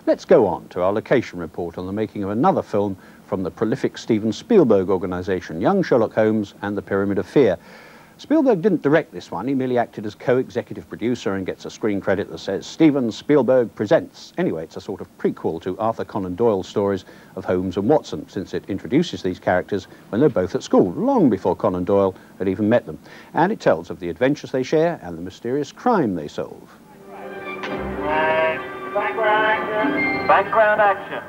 Let's go on to our location report on the making of another film from the prolific Steven Spielberg organisation, Young Sherlock Holmes and the Pyramid of Fear. Spielberg didn't direct this one, he merely acted as co-executive producer and gets a screen credit that says Steven Spielberg presents. Anyway, it's a sort of prequel to Arthur Conan Doyle's stories of Holmes and Watson, since it introduces these characters when they're both at school, long before Conan Doyle had even met them. And it tells of the adventures they share and the mysterious crime they solve. Background action.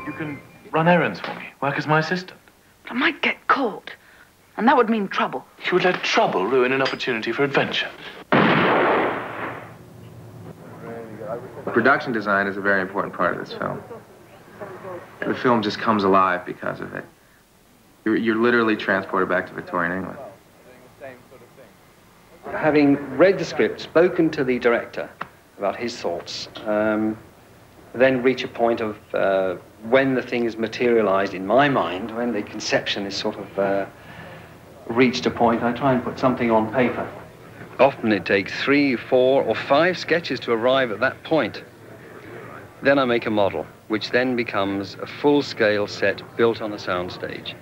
You can run errands for me, work as my assistant. I might get caught, and that would mean trouble. You would let trouble ruin an opportunity for adventure. Production design is a very important part of this film. The film just comes alive because of it. You're literally transported back to Victorian England. Having read the script, spoken to the director about his thoughts, then reach a point of when the thing is materialized in my mind, when the conception is sort of reached a point, I try and put something on paper. Often it takes 3, 4, or 5 sketches to arrive at that point. Then I make a model, which then becomes a full-scale set built on a soundstage.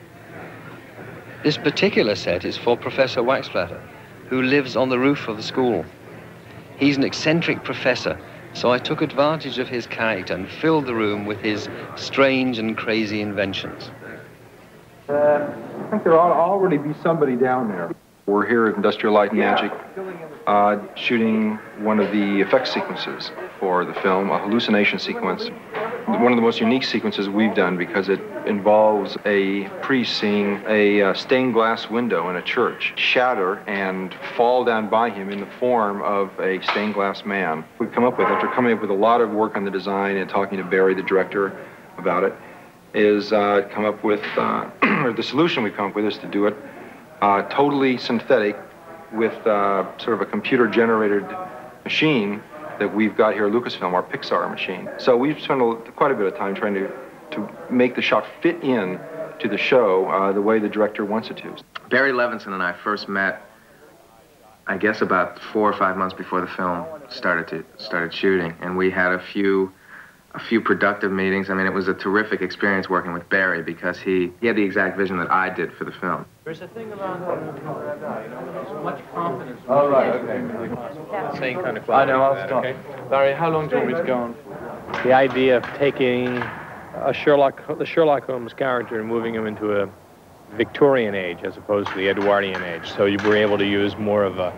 This particular set is for Professor Waxplatter, who lives on the roof of the school. He's an eccentric professor, so I took advantage of his character and filled the room with his strange and crazy inventions. I think there ought to already be somebody down there. We're here at Industrial Light and Magic, shooting one of the effect sequences for the film, a hallucination sequence. One of the most unique sequences we've done because it involves a priest seeing a stained glass window in a church shatter and fall down by him in the form of a stained glass man. We've come up with, after coming up with a lot of work on the design and talking to Barry, the director, about it, is come up with, or the solution we've come up with is to do it totally synthetic with sort of a computer-generated machine that we've got here at Lucasfilm, our Pixar machine. So we've spent quite a bit of time trying to make the shot fit in to the show the way the director wants it to. Barry Levinson and I first met, I guess, about 4 or 5 months before the film started shooting, and we had a few productive meetings. I mean, it was a terrific experience working with Barry because he had the exact vision that I did for the film. There's a thing about there's much confidence. Oh, right, okay. Same kind of quality. I know, I'll stop. Okay. Barry, how long do you want me to go on for? The idea of taking the Sherlock Holmes character and moving him into a Victorian age as opposed to the Edwardian age. So you were able to use more of a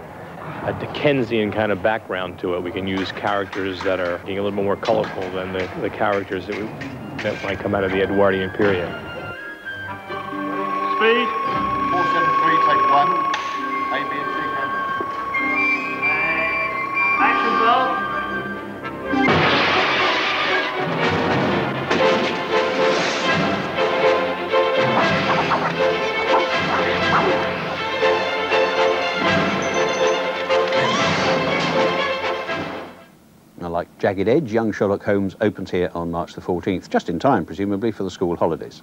Dickensian kind of background to it. We can use characters that are being a little more colorful than the characters that might come out of the Edwardian period. Speed. 473, take 1. A, B, and C, action, Bob. Like Jagged Edge, Young Sherlock Holmes opens here on March the 14th, just in time, presumably, for the school holidays.